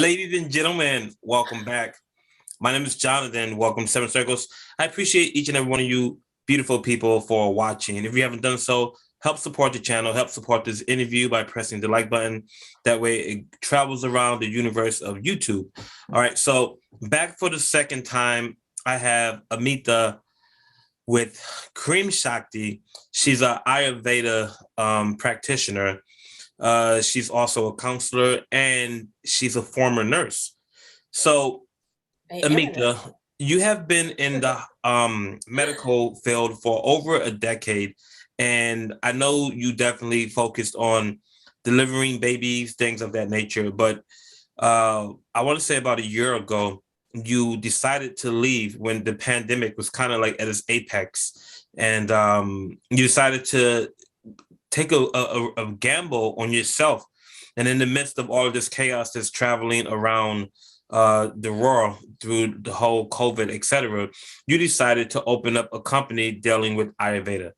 Ladies and gentlemen, welcome back. My name is Jonathan. Welcome to Seven Circles. I appreciate each and every one of you beautiful people for watching. If you haven't done so, help support the channel, help support this interview by pressing the like button. That way it travels around the universe of YouTube. All right, so back for the second time, I have Amita with Cream Shakti. She's an Ayurveda practitioner. She's also a counselor and she's a former nurse. So, Amita, you have been in the medical field for over a decade, and I know you definitely focused on delivering babies, things of that nature. But I want to say about a year ago, you decided to leave when the pandemic was kind of like at its apex, and you decided to take a gamble on yourself. And in the midst of all of this chaos that's traveling around the world through the whole COVID, etc., you decided to open up a company dealing with Ayurveda.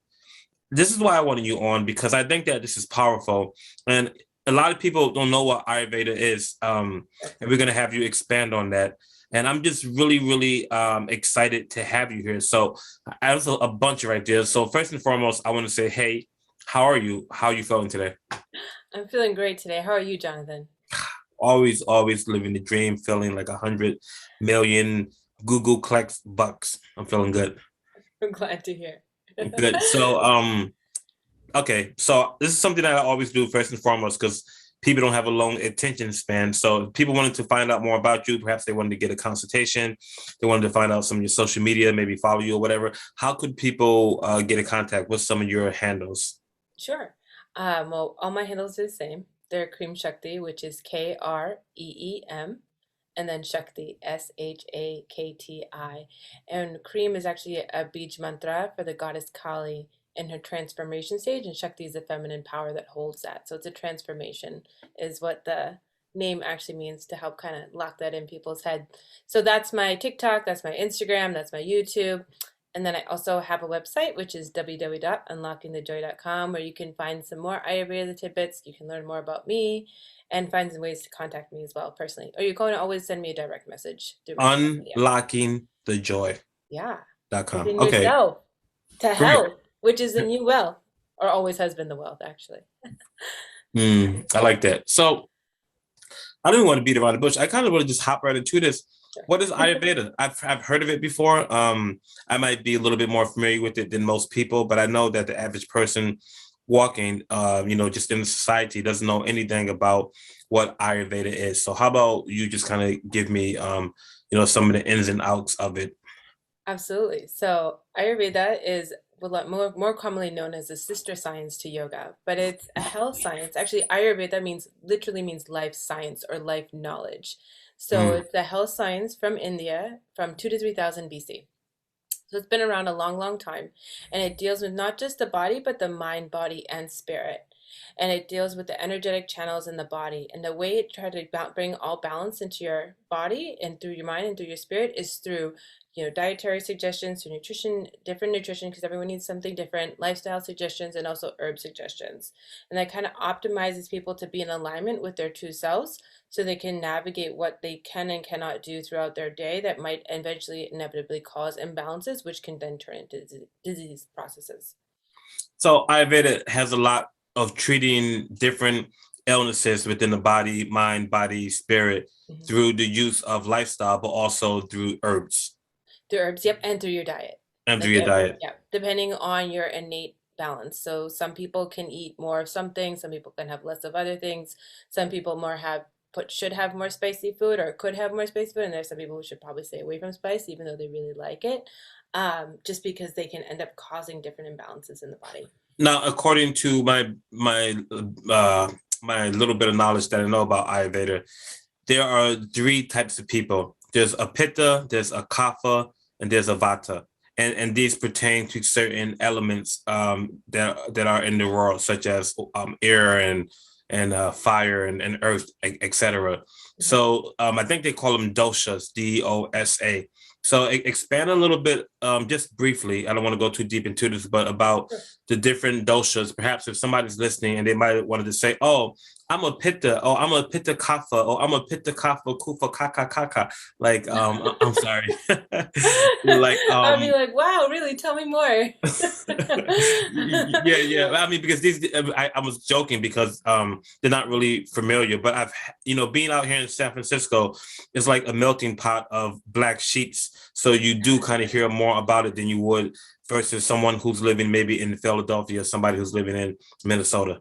This is why I wanted you on, because I think that this is powerful. And a lot of people don't know what Ayurveda is. And we're going to have you expand on that. And I'm just really, really excited to have you here. So I have a bunch of ideas. So first and foremost, I want to say, hey, how are you? How are you feeling today? I'm feeling great today. How are you, Jonathan? Always living the dream, feeling like 100 million Google clicks bucks. I'm feeling good. I'm glad to hear. Good. So, okay. So this is something that I always do first and foremost because people don't have a long attention span. So if people wanted to find out more about you, perhaps they wanted to get a consultation, they wanted to find out some of your social media, maybe follow you or whatever. How could people get in contact with some of your handles? Sure. Well, all my handles are the same. They're Cream Shakti, which is Kreem, and then Shakti, Shakti. And Cream is actually a beach mantra for the goddess Kali in her transformation stage, and Shakti is the feminine power that holds that. So it's a transformation, is what the name actually means, to help kind of lock that in people's head. So that's my TikTok, that's my Instagram, that's my YouTube. And then I also have a website, which is www.unlockingthejoy.com, where you can find some more Ayurveda tidbits. You can learn more about me and find some ways to contact me as well personally. Or you're going to always send me a direct message through my social media. Unlockingthejoy.com. Yeah. Within Okay, yourself to great. health, which is the new wealth, or always has been the wealth, actually. I like that. So I don't even want to beat around the bush. I kind of want to just hop right into this. Sure. What is Ayurveda? I've heard of it before. I might be a little bit more familiar with it than most people, but I know that the average person walking, just in the society doesn't know anything about what Ayurveda is. So how about you just kind of give me, some of the ins and outs of it? Absolutely. So Ayurveda is more commonly known as a sister science to yoga, but it's a health science. Actually, Ayurveda means literally means life science or life knowledge. So Mm. it's a health science from India from 2 to 3,000 BC. So it's been around a long, long time, and it deals with not just the body, but the mind, body, and spirit. And it deals with the energetic channels in the body. And the way it tries to bring all balance into your body and through your mind and through your spirit is through, dietary suggestions, through nutrition, different nutrition, because everyone needs something different, lifestyle suggestions, and also herb suggestions. And that kind of optimizes people to be in alignment with their true selves so they can navigate what they can and cannot do throughout their day that might eventually inevitably cause imbalances, which can then turn into disease processes. So Ayurveda has a lot of treating different illnesses within the body, mind, body, spirit Mhm. through the use of lifestyle, but also through herbs Through herbs, yep, and through your diet. and through Like your diet. yeah, depending on your innate balance. So some people can eat more of something, some people can have less of other things. Some people more have put should have more spicy food or could have more spicy food, and there's some people who should probably stay away from spice even though they really like it, just because they can end up causing different imbalances in the body. Now, according to my little bit of knowledge that I know about Ayurveda, there are three types of people. There's a Pitta, there's a Kapha, and there's a Vata. And these pertain to certain elements that are in the world, such as air and fire and earth, etc. Mhm. So I think they call them doshas, DOSA. So expand a little bit, just briefly. I don't want to go too deep into this, but about Sure. the different doshas. Perhaps if somebody's listening and they might wanted to say, "Oh, I'm a pitta, or I'm a pitta kapha, or I'm a pitta kapha kufa kaka kaka. Like, I'm sorry. Like, I'll be like, wow, really? Tell me more. yeah, yeah. I mean, because I was joking because they're not really familiar, but being out here in San Francisco is like a melting pot of black sheeps. So you do kind of hear more about it than you would versus someone who's living maybe in Philadelphia, or somebody who's living in Minnesota.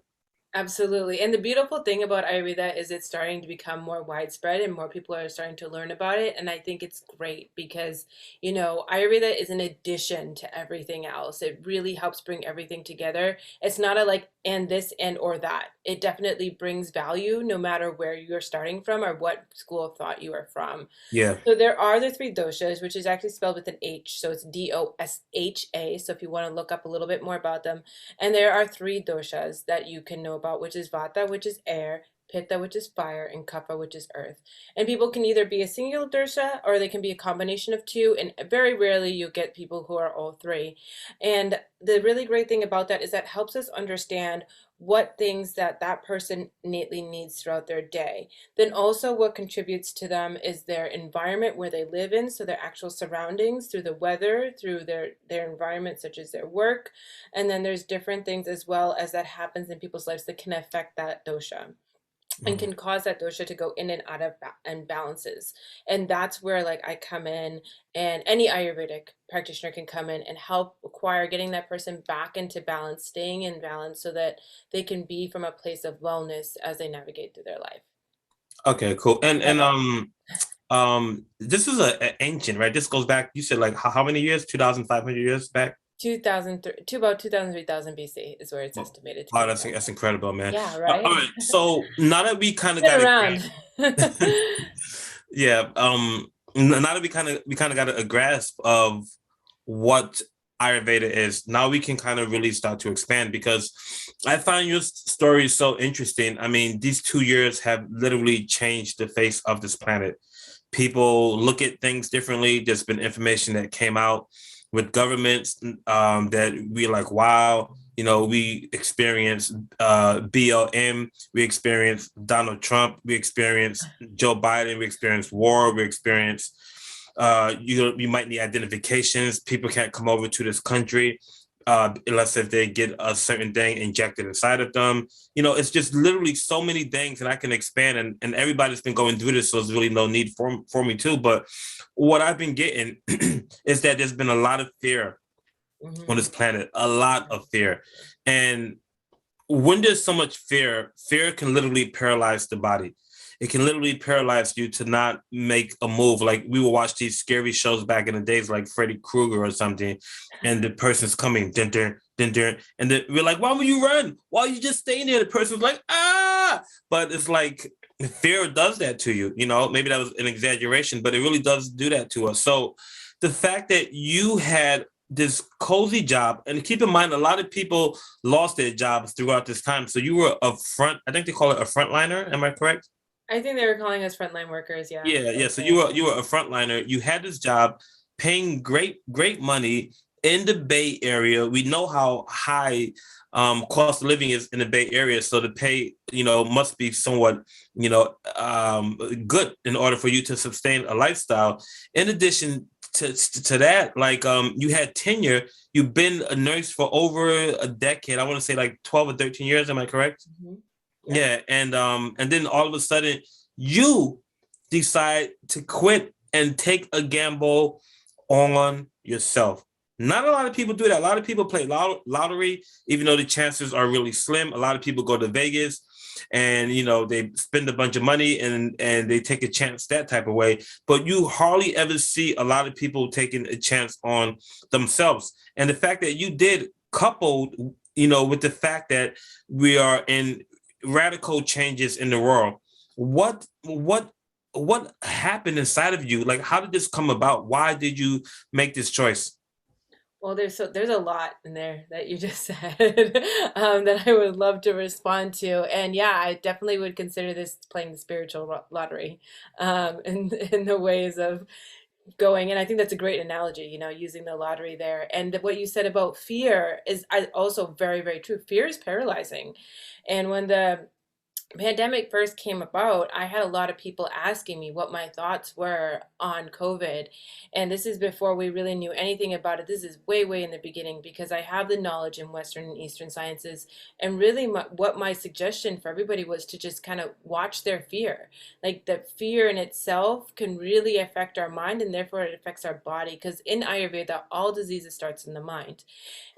Absolutely. And the beautiful thing about Ayurveda is it's starting to become more widespread and more people are starting to learn about it. And I think it's great because, Ayurveda is an addition to everything else. It really helps bring everything together. It's not a like, and this and or that. It definitely brings value no matter where you're starting from or what school of thought you are from. Yeah. So there are the three doshas, which is actually spelled with an H. So it's Dosha. So if you want to look up a little bit more about them. And there are three doshas that you can know about, which is Vata, which is air, Pitta, which is fire, and Kapha, which is earth. And people can either be a single dosha or they can be a combination of two. And very rarely you get people who are all three. And the really great thing about that is that helps us understand what things that person innately needs throughout their day. Then also what contributes to them is their environment where they live in, so their actual surroundings, through the weather, through their environment such as their work. And then there's different things as well as that happens in people's lives that can affect that dosha and Mhm. can cause that dosha to go in and out of imbalances. And that's where like I come in, and any Ayurvedic practitioner can come in and help acquire getting that person back into balance, staying in balance so that they can be from a place of wellness as they navigate through their life. Okay, cool. And Yeah. this is a ancient, right? This goes back. You said like how many years? 2,500 years back. 2003 to about 2000 3000 BC is where it's Wow, estimated to wow, be that's from. incredible, man. Yeah, All right. right, so now that we kind It's of been got a around. yeah, now that we kind of got a grasp of what Ayurveda is, now we can kind of really start to expand because I find your story so interesting. I mean, these 2 years have literally changed the face of this planet. People look at things differently. There's been information that came out with governments that we like, wow, we experienced BLM, we experienced Donald Trump, we experienced Joe Biden, we experienced war, we experienced you might need identifications. People can't come over to this country unless if they get a certain thing injected inside of them. It's just literally so many things, and I can expand. And everybody's been going through this, so there's really no need for me too. But what I've been getting is that there's been a lot of fear on Hmm. this planet, a lot of fear, and when there's so much fear, fear can literally paralyze the body. It can literally paralyze you to not make a move. Like we will watch these scary shows back in the days, like Freddy Krueger or something, and the person's coming, dun, dun, dun, dun, and we're like, "Why would you run? Why are you just staying there?" The person's like, "Ah!" But it's like fear does that to you. Maybe that was an exaggeration, but it really does do that to us. So the fact that you had this cozy job, and keep in mind, a lot of people lost their jobs throughout this time. So you were I think they call it a frontliner. Am I correct? I think they were calling us frontline workers. Yeah. Yeah, yeah. So you were a frontliner. You had this job paying great, great money in the Bay Area. We know how high cost of living is in the Bay Area. So the pay, must be somewhat, good in order for you to sustain a lifestyle. In addition to that, like you had tenure. You've been a nurse for over a decade. I want to say like 12 or 13 years. Am I correct? Hmm. Yeah. Yeah, and then all of a sudden you decide to quit and take a gamble on yourself. Not a lot of people do that. A lot of people play lottery, even though the chances are really slim. A lot of people go to Vegas and they spend a bunch of money and they take a chance that type of way. But you hardly ever see a lot of people taking a chance on themselves. And the fact that you did, coupled, with the fact that we are in radical changes in the world. What happened inside of you? Like, how did this come about? Why did you make this choice? Well, there's a lot in there that you just said that I would love to respond to, and yeah, I definitely would consider this playing the spiritual lottery, in the ways of going. And I think that's a great analogy, using the lottery there. And what you said about fear is also very, very true. Fear is paralyzing. And when the pandemic first came about, I had a lot of people asking me what my thoughts were on COVID. And this is before we really knew anything about it. This is way, way in the beginning, because I have the knowledge in Western and Eastern sciences. And really, what my suggestion for everybody was to just kind of watch their fear. Like, that fear in itself can really affect our mind, and therefore it affects our body. Because in Ayurveda, all diseases starts in the mind.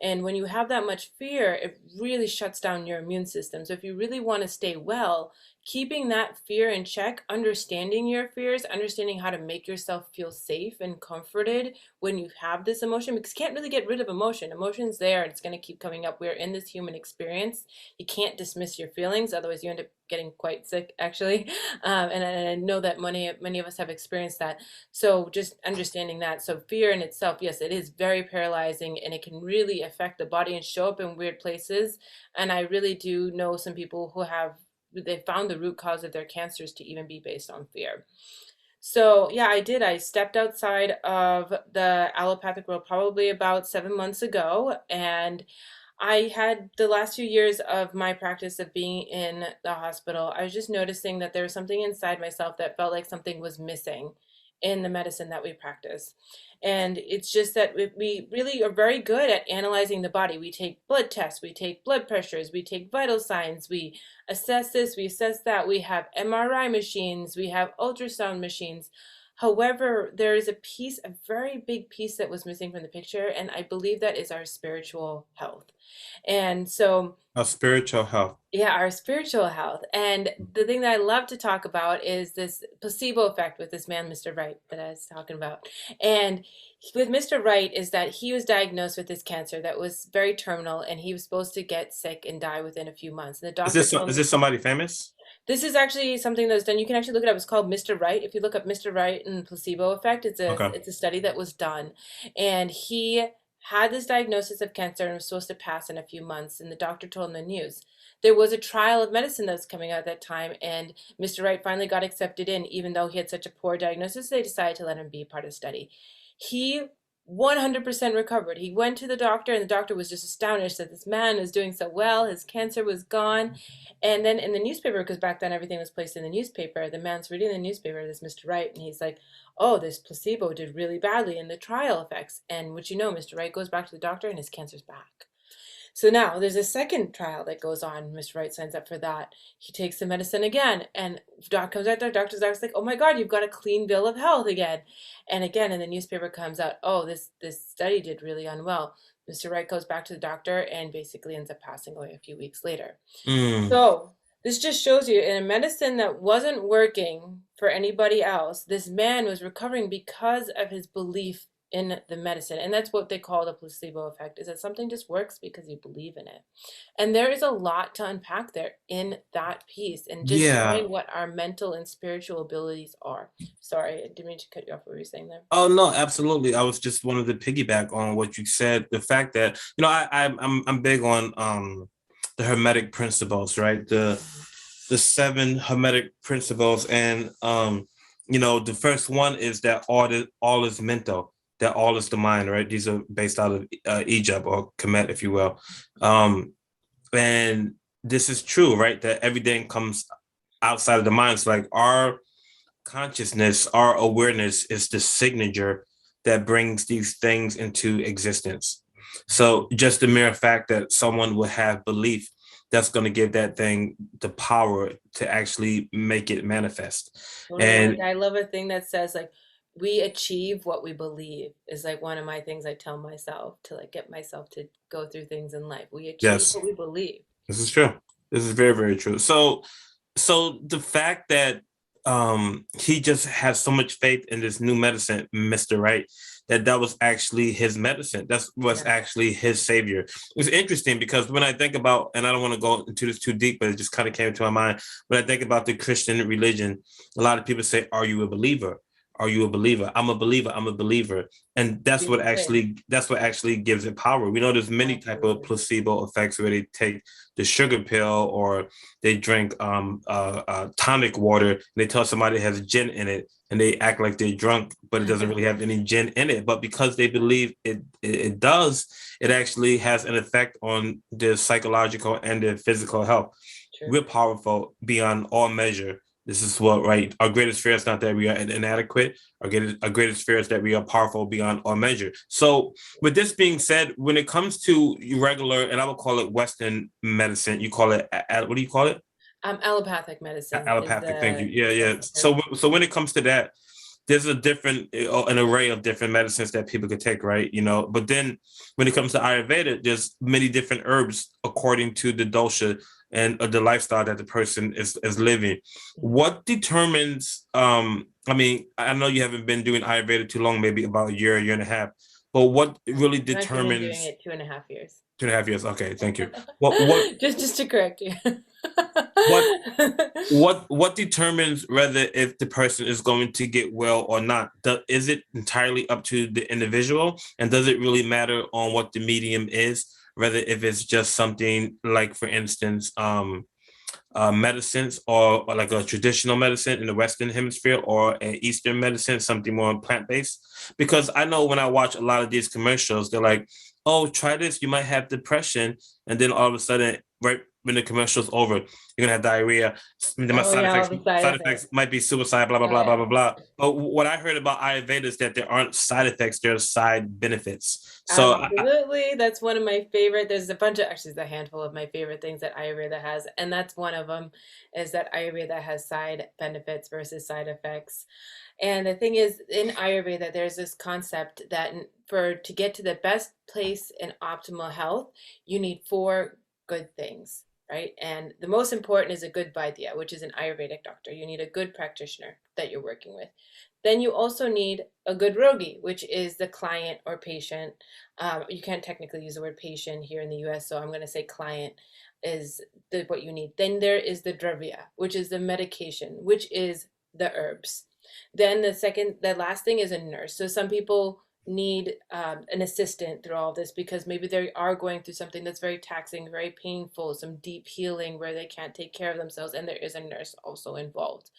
And when you have that much fear, it really shuts down your immune system. So if you really want to stay well, keeping that fear in check, understanding your fears, understanding how to make yourself feel safe and comforted when you have this emotion, because you can't really get rid of emotion. Emotion's there and it's going to keep coming up. We're in this human experience. You can't dismiss your feelings, otherwise you end up getting quite sick, actually. And I know that many of us have experienced that. So just understanding that. So fear in itself, yes, it is very paralyzing, and it can really affect the body and show up in weird places. And I really do know some people who have, they found the root cause of their cancers to even be based on fear. So yeah, I did. I stepped outside of the allopathic world probably about 7 months ago, and I had the last few years of my practice of being in the hospital, I was just noticing that there was something inside myself that felt like something was missing in the medicine that we practice. And it's just that we really are very good at analyzing the body. We take blood tests, we take blood pressures, we take vital signs, we assess this, we assess that. We have MRI machines, we have ultrasound machines. However, there is a piece, a very big piece that was missing from the picture, and I believe that is our spiritual health. And so, Our spiritual health. yeah, our spiritual health. And the thing that I love to talk about is this placebo effect with this man, Mr. Wright, that I was talking about. And with Mr. Wright is that he was diagnosed with this cancer that was very terminal, and he was supposed to get sick and die within a few months. And the doctor told Is me, this somebody famous? this is actually something that's done. You can actually look it up. It's called Mr. Wright. If you look up Mr. Wright and placebo effect, Okay. it's a study that was done, and he had this diagnosis of cancer and was supposed to pass in a few months. And the doctor told him the news. There was a trial of medicine that was coming out at that time, and Mr. Wright finally got accepted in, even though he had such a poor diagnosis. They decided to let him be part of the study. He 100% recovered. He went to the doctor, and the doctor was just astonished that this man was doing so well. His cancer was gone. And then in the newspaper, because back then everything was placed in the newspaper, the man's reading the newspaper, this Mr. Wright, and he's like, oh, this placebo did really badly in the trial effects. And what you know, Mr. Wright goes back to the doctor and his cancer's back. So now there's a second trial that goes on. Mr. Wright signs up for that. He takes the medicine again, and doc comes out there. Doctor's like, "Oh my God, you've got a clean bill of health again." And again, in the newspaper comes out, "Oh, this study did really unwell." Mr. Wright goes back to the doctor and basically ends up passing away a few weeks later. Mm. So this just shows you, in a medicine that wasn't working for anybody else, this man was recovering because of his belief in the medicine. And that's what they call the placebo effect, is that something just works because you believe in it. And there is a lot to unpack there in that piece, and just Yeah. showing what our mental and spiritual abilities are. Sorry, I didn't mean to cut you off. What were you saying there? Oh no, absolutely. I was just wanted to piggyback on what you said. The fact that I'm big on the hermetic principles, right? The seven hermetic principles, and the first one is that all is mental, that all is the mind, right? These are based out of Egypt, or Kemet, if you will, and this is true, right? That everything comes outside of the mind. It's like our consciousness, our awareness is the signature that brings these things into existence. So just the mere fact that someone will have belief, that's going to give that thing the power to actually make it manifest. Totally. And I love a thing that says, like, we achieve what we believe, is like one of my things I tell myself to, like, get myself to go through things in life. We achieve yes, what we believe. this is true. This is very, very true. So the fact that he just has so much faith in this new medicine, Mr. Wright, that was actually his medicine. That was Yeah. actually his savior. It's interesting because when I think about, and I don't want to go into this too deep, but it just kind of came to my mind. When I think about the Christian religion, a lot of people say, "Are you a believer? Are you a believer?" I'm a believer. I'm a believer. And Beautiful thing. that's what actually gives it power. We know there's many type of Absolutely. placebo effects where they take the sugar pill, or they drink tonic water, and they tell somebody it has gin in it, and they act like they're drunk, but it doesn't really have any gin in it. But because they believe it does, it actually has an effect on their psychological and their physical health. true. we're powerful beyond all measure. This is what, right? Our greatest fear is not that we are inadequate. Our greatest fear is that we are powerful beyond all measure. So, with this being said, when it comes to regular, and I would call it Western medicine, you call it, what do you call it? Allopathic medicine is Allopathic. Thank you. the Yeah, yeah. yes the term. So when it comes to that, there's a different an array of different medicines that people could take, right? But then when it comes to Ayurveda, there's many different herbs according to the dosha and the lifestyle that the person is living. What determines? I mean, I know you haven't been doing Ayurveda too long, maybe about a year and a half. But what really I've actually been doing determines it 2.5 years. 2.5 years? Okay, thank you. What Just to correct you. what what determines whether if the person is going to get well or not? Is it entirely up to the individual, and does it really matter on what the medium is, whether if it's just something like, for instance, medicines, or like a traditional medicine in the Western hemisphere, or an Eastern medicine, something more plant-based? Because I know when I watch a lot of these commercials, they're like, oh, try this, you might have depression. And then all of a sudden, right when the commercial's over, you're gonna have diarrhea. The Oh side yeah, all effects the side side effects. effects might be suicide, blah blah Oh blah blah yeah. blah blah. But what I heard about Ayurveda is that there aren't side effects, there are side benefits. So Absolutely. That's one of my favorite. There's a bunch of, actually, there's a handful of my favorite things that Ayurveda has. And that's one of them, is that Ayurveda has side benefits versus side effects. And the thing is, in Ayurveda, there's this concept that for to get to the best place in optimal health, you need four good things, right? And the most important is a good Vaidya, which is an Ayurvedic doctor. You need a good practitioner that you're working with. Then you also need a good rogi, which is the client or patient. You can't technically use the word patient here in the US, so I'm going to say client is what you need. Then there is the dravya, which is the medication, which is the herbs. Then the last thing is a nurse. So some people need an assistant through all this because maybe they are going through something that's very taxing, very painful, some deep healing where they can't take care of themselves, and there is a nurse also involved.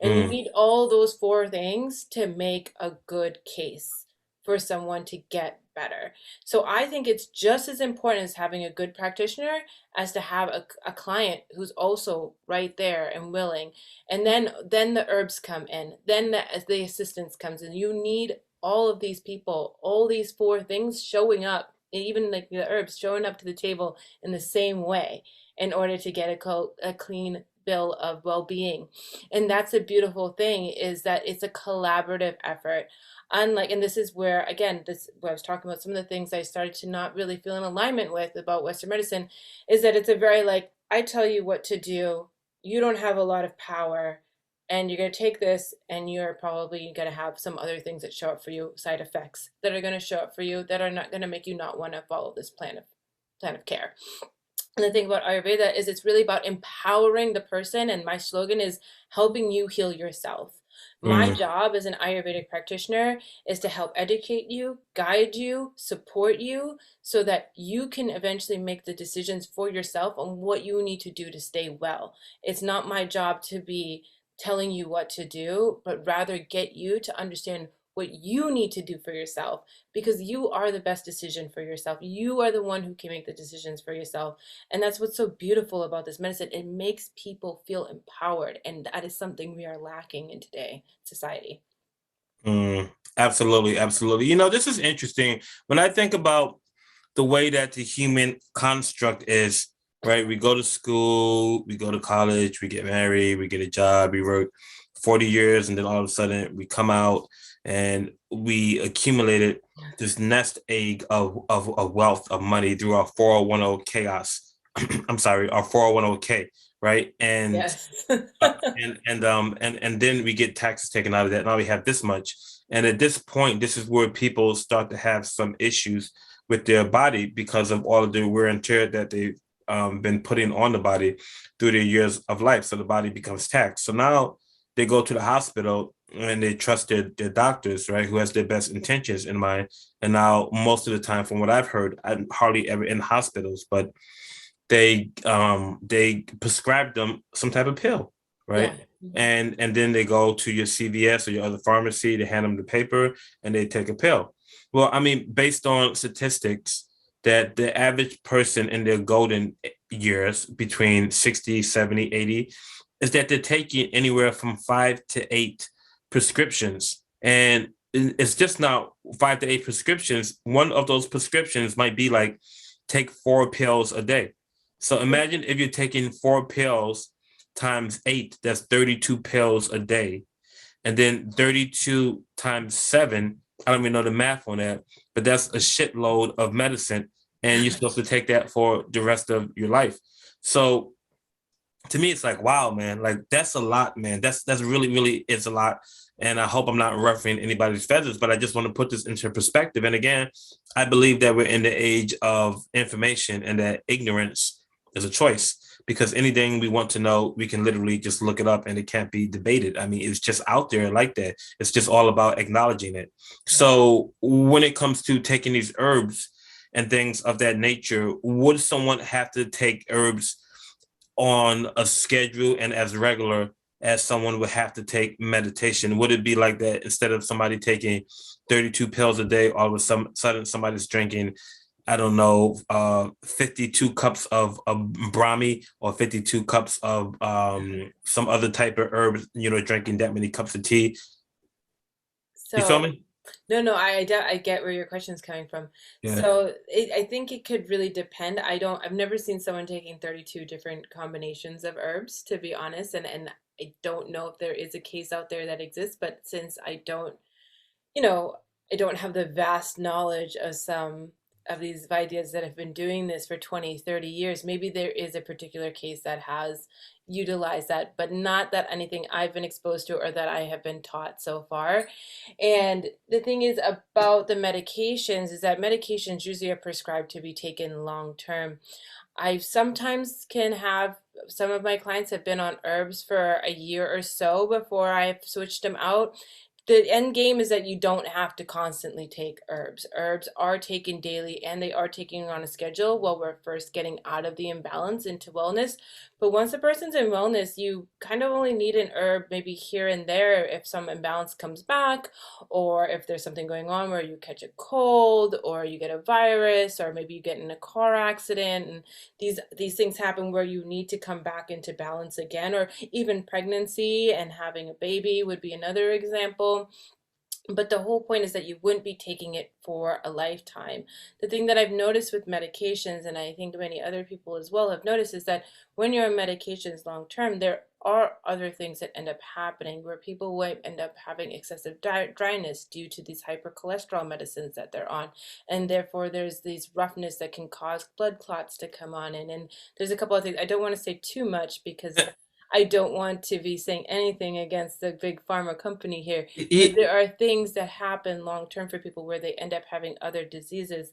And you mm, need all those four things to make a good case for someone to get better. So I think it's just as important as having a good practitioner as to have a client who's also right there and willing. And then the herbs come in. Then the assistance comes in. You need all of these people, all these four things showing up, even like the herbs showing up to the table in the same way in order to get a clean bill of well-being. And that's a beautiful thing, is that it's a collaborative effort. Unlike, and this is where, again, this where I was talking about some of the things I started to not really feel in alignment with about Western medicine, is that it's a very like, I tell you what to do, you don't have a lot of power, and you're going to take this, and you're probably going to have some other things that show up for you, side effects that are going to show up for you that are not going to make you not want to follow this plan of care. And the thing about Ayurveda is it's really about empowering the person, and my slogan is helping you heal yourself. My mm, job as an Ayurvedic practitioner is to help educate you, guide you, support you, so that you can eventually make the decisions for yourself on what you need to do to stay well. It's not my job to be telling you what to do, but rather get you to understand what you need to do for yourself, because you are the best decision for yourself. You are the one who can make the decisions for yourself. And that's what's so beautiful about this medicine. It makes people feel empowered. And that is something we are lacking in today society. absolutely, absolutely. This is interesting. When I think about the way that the human construct is, right? We go to school, we go to college, we get married, we get a job, we work 40 years, and then all of a sudden we come out and we accumulated this nest egg of wealth, of money, through our 401k chaos. I'm sorry, our 401k, right? Yes. And then we get taxes taken out of that. Now we have this much. And at this point, this is where people start to have some issues with their body because of all of the wear and tear that they've been putting on the body through their years of life. So the body becomes taxed. So now they go to the hospital and they trust their doctors, right, who has their best intentions in mind. And now most of the time, from what I've heard, I'm hardly ever in hospitals, but they prescribe them some type of pill, Yeah. right? And then they go to your CVS or your other pharmacy, they hand them the paper and they take a pill. Well, I mean, based on statistics, that the average person in their golden years, between 60, 70, 80, is that they're taking anywhere from 5 to 8 prescriptions. And it's just not 5 to 8 prescriptions. One of those prescriptions might be like take 4 pills a day. So imagine if you're taking 4 pills times 8, that's 32 pills a day. And then 32 times 7, I don't even know the math on that, but that's a shitload of medicine. And you're supposed to take that for the rest of your life. So to me, it's like, wow, man, like that's a lot, man. That's really, really is a lot. And I hope I'm not ruffling anybody's feathers, but I just want to put this into perspective. And again, I believe that we're in the age of information and that ignorance is a choice because anything we want to know, we can literally just look it up and it can't be debated. I mean, it's just out there like that. It's just all about acknowledging it. So when it comes to taking these herbs and things of that nature, would someone have to take herbs on a schedule and as regular as someone would have to take meditation? Would it be like that instead of somebody taking 32 pills a day, all of a sudden somebody's drinking, I don't know, 52 cups of Brahmi or 52 cups of some other type of herb, drinking that many cups of tea? You feel So me? no, no, I get where your question is coming from. Yeah. So I think it could really depend. I've never seen someone taking 32 different combinations of herbs, to be honest, and I don't know if there is a case out there that exists, but since you know, I don't have the vast knowledge of some of these Vaidyas that have been doing this for 20, 30 years. Maybe there is a particular case that has utilized that, but not that anything I've been exposed to or that I have been taught so far. And the thing is about the medications is that medications usually are prescribed to be taken long term. I sometimes can have some of my clients have been on herbs for a year or so before I've switched them out. The end game is that you don't have to constantly take herbs. Herbs are taken daily and they are taken on a schedule while we're first getting out of the imbalance into wellness. But once a person's in wellness, you kind of only need an herb maybe here and there if some imbalance comes back, or if there's something going on where you catch a cold or you get a virus, or maybe you get in a car accident and these things happen where you need to come back into balance again, or even pregnancy and having a baby would be another example. But the whole point is that you wouldn't be taking it for a lifetime. The thing that I've noticed with medications, and I think many other people as well have noticed, is that when you're on medications long term, there are other things that end up happening where people will end up having excessive dryness due to these hypercholesterol medicines that they're on. And therefore, there's these roughness that can cause blood clots to come on in. And there's a couple of things. I don't want to say too much because I don't want to be saying anything against the big pharma company here, but there are things that happen long term for people where they end up having other diseases.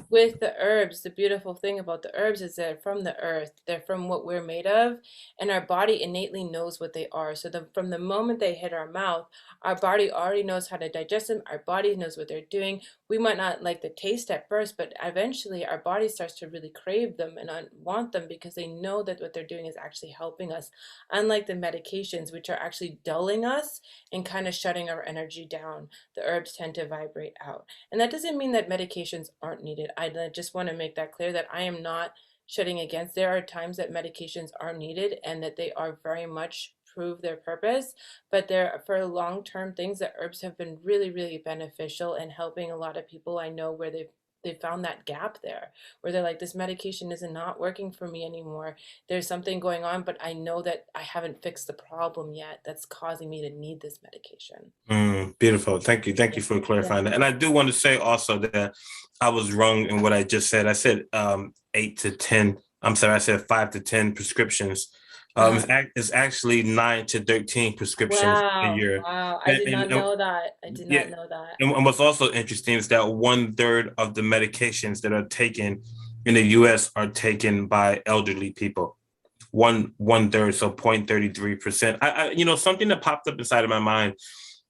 With the herbs, the beautiful thing about the herbs is they're from the earth. They're from what we're made of, and our body innately knows what they are. So from the moment they hit our mouth, our body already knows how to digest them. Our body knows what they're doing. We might not like the taste at first, but eventually our body starts to really crave them and want them because they know that what they're doing is actually helping us. Unlike the medications, which are actually dulling us and kind of shutting our energy down, the herbs tend to vibrate out. And that doesn't mean that medications aren't needed. I just want to make that clear that I am not shutting against. There are times that medications are needed and that they are very much prove their purpose, but there for long-term things that herbs have been really, really beneficial in helping a lot of people I know where they found that gap there where they're like, this medication is not working for me anymore. There's something going on, but I know that I haven't fixed the problem yet that's causing me to need this medication. Beautiful. Thank you. Thank Yeah. you for Yeah. clarifying that. And I do want to say also that I was wrong in what I just said. I said 8 to 10. I'm sorry, I said 5 to 10 prescriptions. Uh-huh. It's actually 9 to 13 prescriptions a Wow. year. Wow. I And, did not and know that. I did yeah, not know that. and what's also interesting is that 1/3 of the medications that are taken in the US are taken by elderly people. One third, so 0.33%. Something that popped up inside of my mind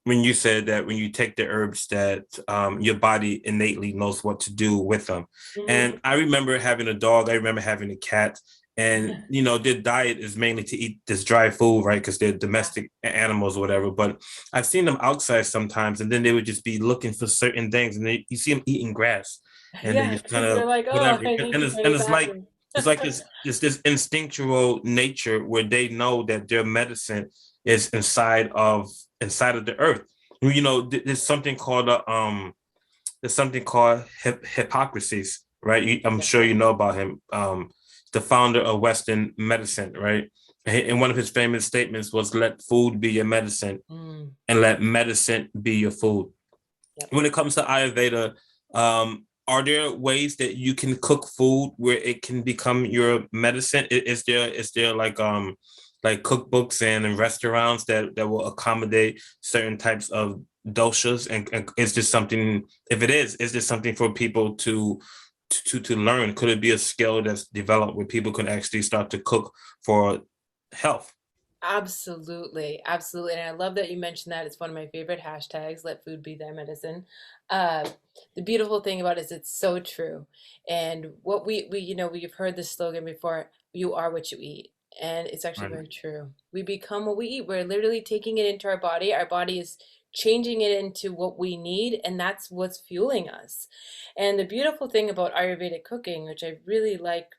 when you said that when you take the herbs that your body innately knows what to do with them. Hmm. And I remember having a dog, I remember having a cat, and their diet is mainly to eat this dry food, right? Because they're Yeah. domestic animals or whatever. But I've seen them outside sometimes, and then they would just be looking for certain things, and you see them eating grass, and they Yeah, just kind because they're of like, oh, whatever. I And, need and to it's go to and the it's like bathroom. it's like this instinctual nature where they know that their medicine is inside of the earth. You know, there's something called Hippocrates, right? I'm Yeah. sure you know about him. The founder of Western medicine, right? And one of his famous statements was, "Let food be your medicine, Mm, and let medicine be your food." yep. When it comes to Ayurveda, are there ways that you can cook food where it can become your medicine? Is there like cookbooks and restaurants that will accommodate certain types of doshas? And is this something? If it is this something for people to learn? Could it be a skill that's developed where people can actually start to cook for health? Absolutely, absolutely, and I love that you mentioned that. It's one of my favorite hashtags. Let food be thy medicine. The beautiful thing about it is it's so true. And what we we've heard this slogan before. You are what you eat, and it's actually Right. very true. We become what we eat. We're literally taking it into our body. Our body is changing it into what we need, and that's what's fueling us. And the beautiful thing about Ayurvedic cooking, which I really like,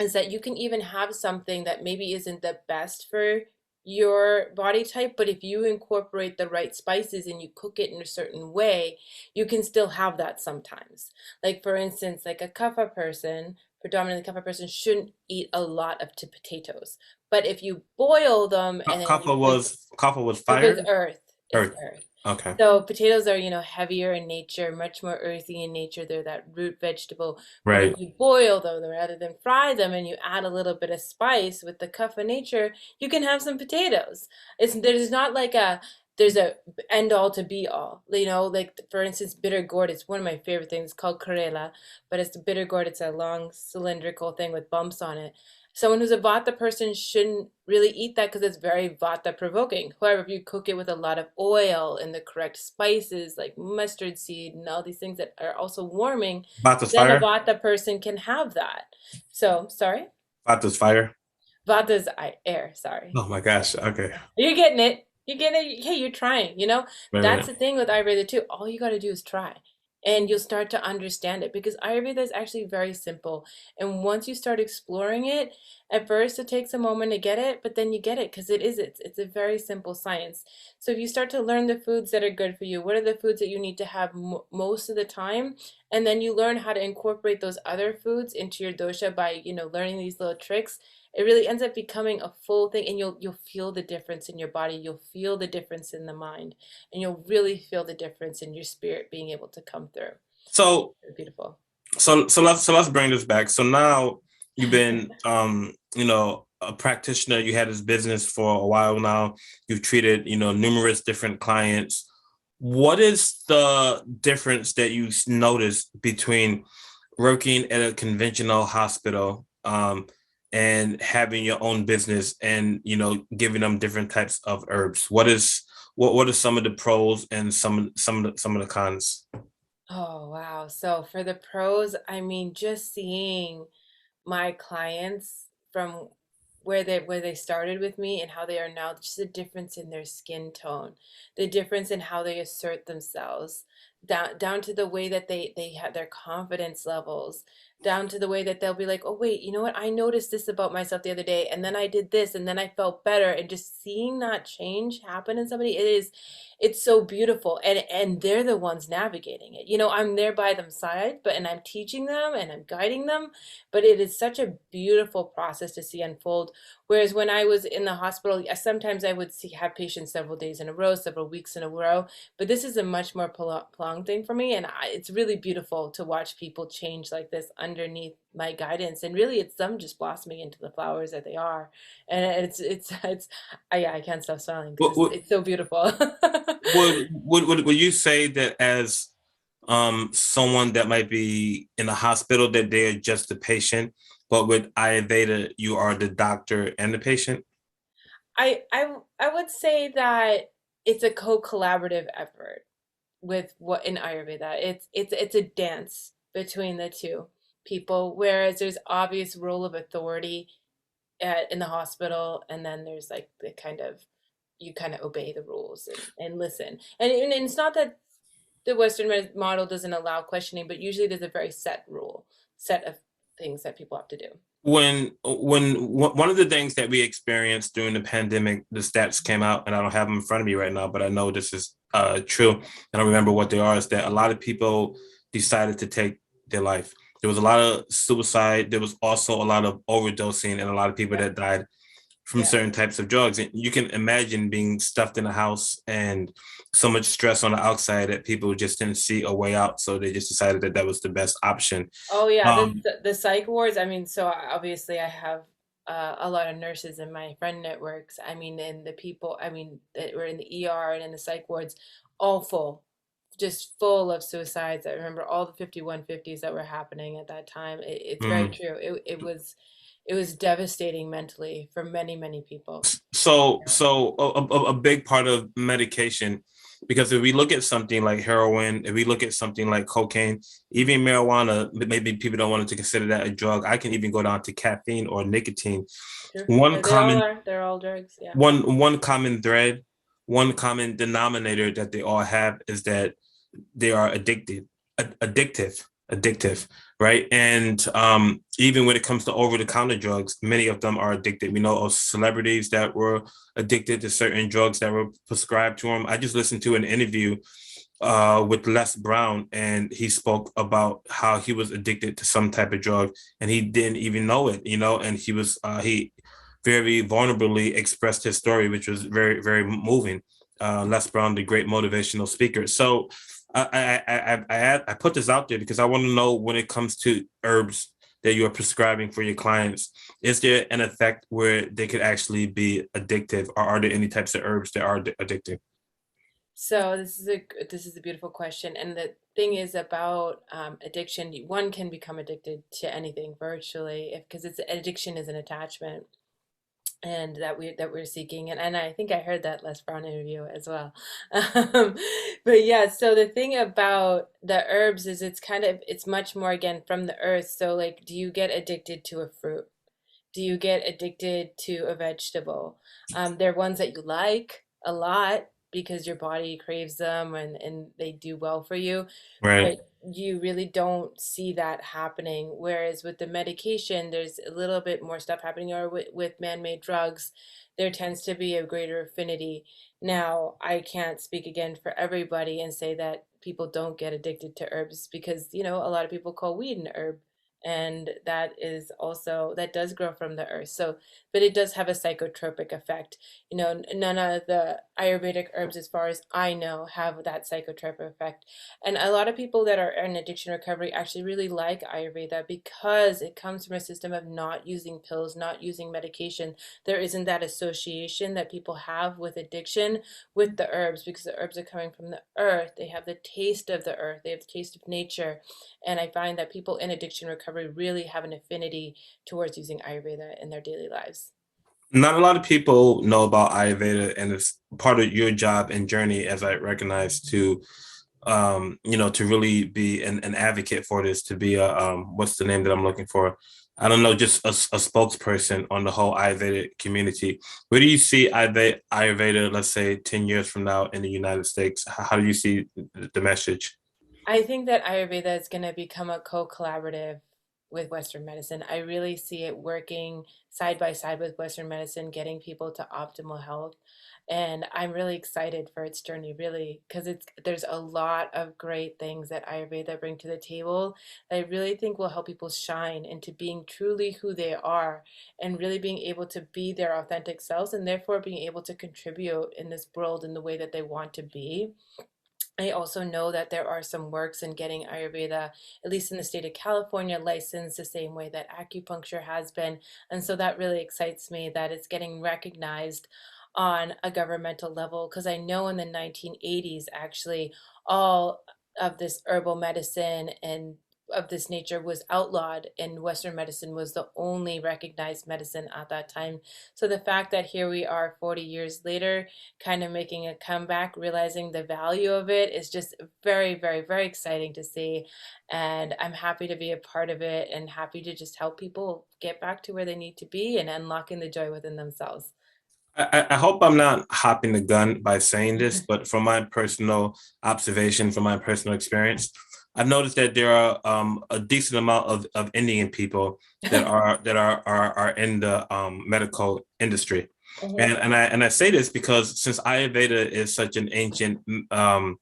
is that you can even have something that maybe isn't the best for your body type, but if you incorporate the right spices and you cook it in a certain way, you can still have that sometimes. Like for instance, like a kapha person, predominantly kapha person, shouldn't eat a lot of potatoes. But if you boil them and then you put Copper was kapha is fire. earth, is Earth. earth. Okay. So potatoes are, heavier in nature, much more earthy in nature. They're that root vegetable. But if Right. you boil them rather than fry them and you add a little bit of spice with the kapha nature, you can have some potatoes. There's not like there's a end all to be all. Like for instance, bitter gourd is one of my favorite things. It's called karela, but it's the bitter gourd. It's a long cylindrical thing with bumps on it. Someone who's a vata person shouldn't really eat that because it's very vata provoking. However, if you cook it with a lot of oil and the correct spices like mustard seed and all these things that are also warming, Vatos then a fire. vata person can have that. So, sorry? Vatos fire. Vata's air, sorry. Oh my gosh. Okay. You're getting it. You're getting it. Hey, you're trying. Wait a That's minute. the thing with Ayurveda too. All you got to do is try. And you'll start to understand it because Ayurveda is actually very simple. And once you start exploring it, at first it takes a moment to get it, but then you get it because it's a very simple science. So if you start to learn the foods that are good for you, what are the foods that you need to have most of the time, and then you learn how to incorporate those other foods into your dosha by, learning these little tricks, it really ends up becoming a full thing, and you'll feel the difference in your body, you'll feel the difference in the mind, and you'll really feel the difference in your spirit being able to come through. So Beautiful. so let's bring this back. So now you've been a practitioner. You had this business for a while now. You've treated numerous different clients. What is the difference that you notice between working at a conventional hospital and having your own business and giving them different types of herbs? What are some of the pros and some of the cons? Oh, wow. So for the pros, I mean, just seeing my clients from where they started with me and how they are now, just the difference in their skin tone, the difference in how they assert themselves, down to the way that they have their confidence levels, down to the way that they'll be like, oh wait, you know what, I noticed this about myself the other day, and then I did this and then I felt better. And just seeing that change happen in somebody, it's so beautiful. And they're the ones navigating it. I'm there by them side, and I'm teaching them and I'm guiding them, but it is such a beautiful process to see unfold. Whereas when I was in the hospital, sometimes I would have patients several days in a row, several weeks in a row. But this is a much more prolonged thing for me, and it's really beautiful to watch people change like this underneath my guidance. And really, it's them just blossoming into the flowers that they are, and I can't stop smiling because What, what, it's so beautiful. would you say that as someone that might be in a hospital that they're just the patient, but with Ayurveda you are the doctor and the patient? I would say that it's a co-collaborative effort with what in Ayurveda. It's a dance between the two people, whereas there's obvious role of authority in the hospital, and then there's like the kind of, you kind of obey the rules and listen. And it's not that the Western model doesn't allow questioning, but usually there's a very set rule, set of things that people have to do. One of the things that we experienced during the pandemic, the stats came out, and I don't have them in front of me right now, but I know this is true, and I remember what they are. Is that a lot of people decided to take their life. There was a lot of suicide. There was also a lot of overdosing, and a lot of people Yeah, that died from yeah. certain types of drugs. And you can imagine being stuffed in a house and so much stress on the outside that people just didn't see a way out. So they just decided that that was the best option. Oh yeah, Um, the psych wards. I mean, so obviously I have a lot of nurses in my friend networks. I mean, and the people. I mean, that were in the ER and in the psych wards, all full, just full of suicides. I remember all the 5150s that were happening at that time. It's very mm. true. It was devastating mentally for many people. So a big part of medication, because if we look at something like heroin, if we look at something like cocaine, even marijuana, maybe people don't want to consider that a drug. I can even go down to caffeine or nicotine. True. One They all common are. They're all drugs. Yeah. one common thread, one common denominator that they all have is that they are addictive, right? And even when it comes to over-the-counter drugs, many of them are addicted. We know of celebrities that were addicted to certain drugs that were prescribed to them. I just listened to an interview with Les Brown, and he spoke about how he was addicted to some type of drug, and he didn't even know it, and he very vulnerably expressed his story, which was very moving. Les Brown, the great motivational speaker. So I put this out there because I want to know, when it comes to herbs that you are prescribing for your clients, is there an effect where they could actually be addictive, or are there any types of herbs that are addictive? So this is a beautiful question, and the thing is about addiction. One can become addicted to anything virtually, if because it's addiction is an attachment, and that we're seeking, and I think I heard that Les Brown interview as well. Um, but yeah, so the thing about the herbs is it's much more again from the earth. So like, do you get addicted to a fruit? Do you get addicted to a vegetable? They're ones that you like a lot because your body craves them and they do well for you, Right. but you really don't see that happening. Whereas with the medication, there's a little bit more stuff happening, or with man-made drugs, there tends to be a greater affinity. Now, I can't speak again for everybody and say that people don't get addicted to herbs because, a lot of people call weed an herb. And that does grow from the earth. So, but it does have a psychotropic effect. None of the Ayurvedic herbs, as far as I know, have that psychotropic effect. And a lot of people that are in addiction recovery actually really like Ayurveda because it comes from a system of not using pills, not using medication. There isn't that association that people have with addiction with the herbs because the herbs are coming from the earth. They have the taste of the earth, they have the taste of nature. And I find that people in addiction recovery really have an affinity towards using Ayurveda in their daily lives. Not a lot of people know about Ayurveda, and it's part of your job and journey, as I recognize, to really be an advocate for this, to be a what's the name that I'm looking for? I don't know, just a spokesperson on the whole Ayurveda community. Where do you see Ayurveda, let's say 10 years from now in the United States? How do you see the message? I think that Ayurveda is going to become a co-collaborative with Western medicine. I really see it working side by side with Western medicine, getting people to optimal health. And I'm really excited for its journey, really, because there's a lot of great things that Ayurveda bring to the table that I really think will help people shine into being truly who they are and really being able to be their authentic selves and therefore being able to contribute in this world in the way that they want to be. I also know that there are some works in getting Ayurveda, at least in the state of California, licensed the same way that acupuncture has been. And so that really excites me that it's getting recognized on a governmental level because I know in the 1980s, actually, all of this herbal medicine and of this nature was outlawed, and Western medicine was the only recognized medicine at that time. So the fact that here we are 40 years later, kind of making a comeback, realizing the value of it is just very exciting to see. And I'm happy to be a part of it and happy to just help people get back to where they need to be and unlocking the joy within themselves. I hope I'm not hopping the gun by saying this, but from my personal observation, from my personal experience, I've noticed that there are a decent amount of Indian people that are in the medical industry, Mhm. and I say this because since Ayurveda is such an ancient um,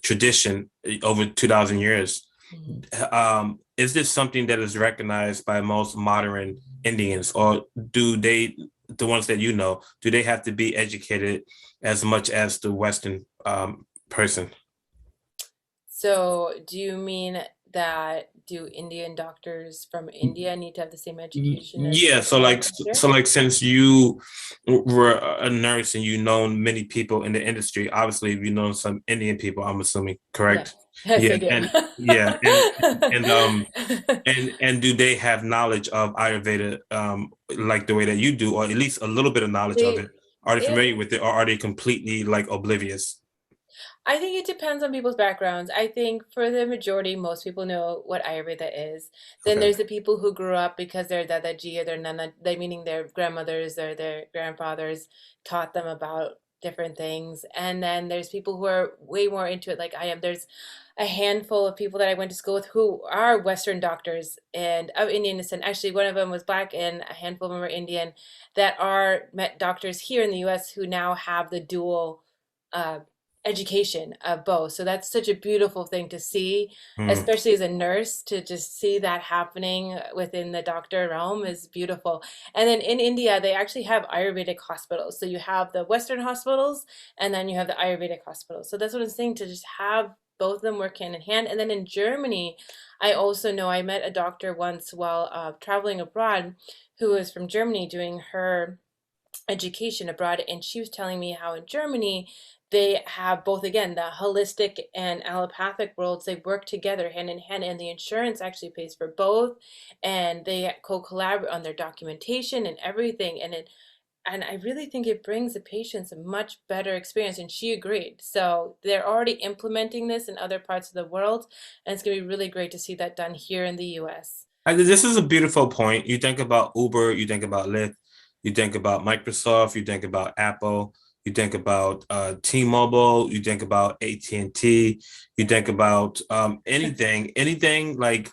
tradition over 2,000 years, Mhm. is this something that is recognized by most modern Indians, or do they, the ones that you know, do they have to be educated as much as the Western person? So, do you mean that do Indian doctors from India need to have the same education as Yeah, so Western like doctors here? so like since you were a nurse and you know many people in the industry, obviously you know some Indian people, I'm assuming, Yes, correct? yes, Yeah, I do. and yeah, and and do they have knowledge of Ayurveda like the way that you do, or at least a little bit of knowledge of They, it? Are they it, familiar with it, or are they completely like oblivious? I think it depends on people's backgrounds. I think for the majority, most people know what Ayurveda is. Then Okay. there's the people who grew up because their dadaji or their nana, they meaning their grandmothers or their grandfathers taught them about different things. And then there's people who are way more into it, like I am. There's a handful of people that I went to school with who are Western doctors and of Indian descent. Actually, one of them was black, and a handful of them are Indian that are met doctors here in the U.S. who now have the dual uh, education of both. So that's such a beautiful thing to see, Hmm. especially as a nurse, to just see that happening within the doctor realm is beautiful. And then in India, they actually have Ayurvedic hospitals. So you have the Western hospitals and then you have the Ayurvedic hospitals. So that's what I'm saying, to just have both of them work hand in hand. And then in Germany, I also know I met a doctor once while traveling abroad who was from Germany doing her education abroad, and she was telling me how in Germany they have both, again, the holistic and allopathic worlds. They work together hand in hand, and the insurance actually pays for both, and they co-collaborate on their documentation and everything. And I really think it brings the patients a much better experience, and she agreed. So they're already implementing this in other parts of the world, and it's going to be really great to see that done here in the US. This is a beautiful point. You think about Uber, you think about Lyft, you think about Microsoft, you think about Apple, you think about T-Mobile, you think about AT&T, you think about anything like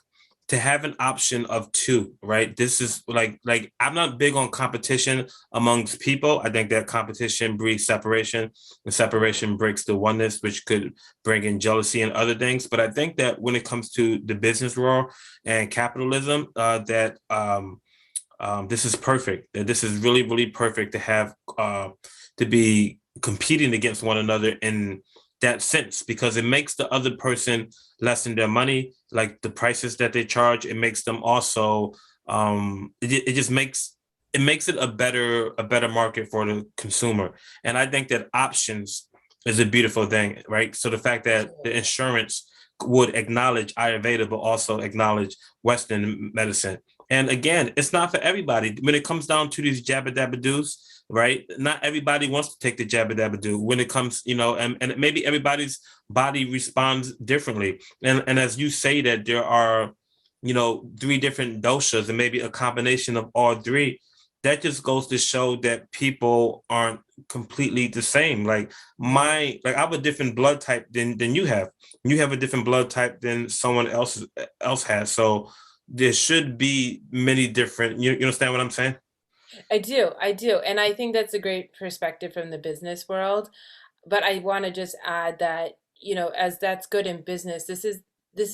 to have an option of two, right? This is like I'm not big on competition amongst people. I think that competition breeds separation, and separation breaks the oneness, which could bring in jealousy and other things. But I think that when it comes to the business world and capitalism, that this is perfect. That this is really, really perfect to have to be competing against one another in that sense, because it makes the other person lessen their money, like the prices that they charge. It makes them also it just makes it a better market for the consumer. And I think that options is a beautiful thing, right? So the fact that the insurance would acknowledge Ayurveda, but also acknowledge Western medicine. And again, it's not for everybody. When it comes down to these jabba dabba doos, right? Not everybody wants to take the jabba dabba do. When it comes, and maybe everybody's body responds differently. And as you say that there are, three different doshas and maybe a combination of all three, that just goes to show that people aren't completely the same. Like Mhm. I have a different blood type than you have. You have a different blood type than someone else has. So there should be many different. You understand what I'm saying? I do, I do. And I think that's a great perspective from the business world. But I want to just add that, as that's good in business, this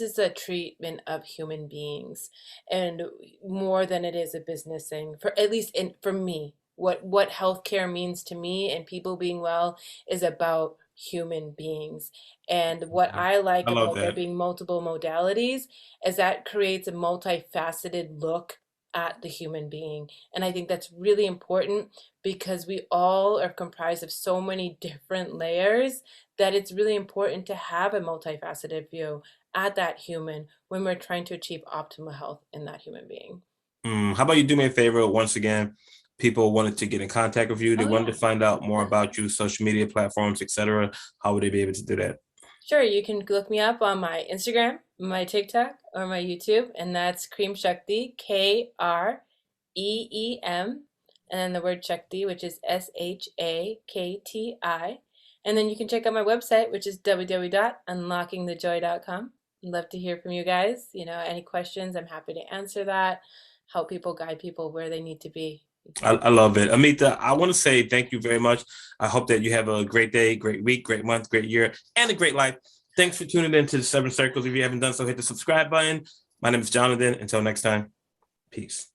is a treatment of human beings, and more than it is a business thing. For at least for me, what healthcare means to me and people being well is about human beings. And what I like I love about there that. being multiple modalities is that creates a multifaceted look at the human being. And I think that's really important because we all are comprised of so many different layers that it's really important to have a multifaceted view at that human when we're trying to achieve optimal health in that human being. How about you do me a favor once again? People wanted to get in contact with you. They Oh, wanted yeah. to find out more about you, social media platforms, etc. How would they be able to do that? Sure, you can look me up on my Instagram, my TikTok, or my YouTube, and that's Cream Shakti, Kreem, and then the word Shakti, which is Shakti. And then you can check out my website, which is www.unlockingthejoy.com. I'd love to hear from you guys. Any questions, I'm happy to answer that, help people, guide people where they need to be. I love it. Amita, I want to say thank you very much. I hope that you have a great day, great week, great month, great year, and a great life. Thanks for tuning in to the Seven Circles. If you haven't done so, hit the subscribe button. My name is Jonathan. Until next time, peace.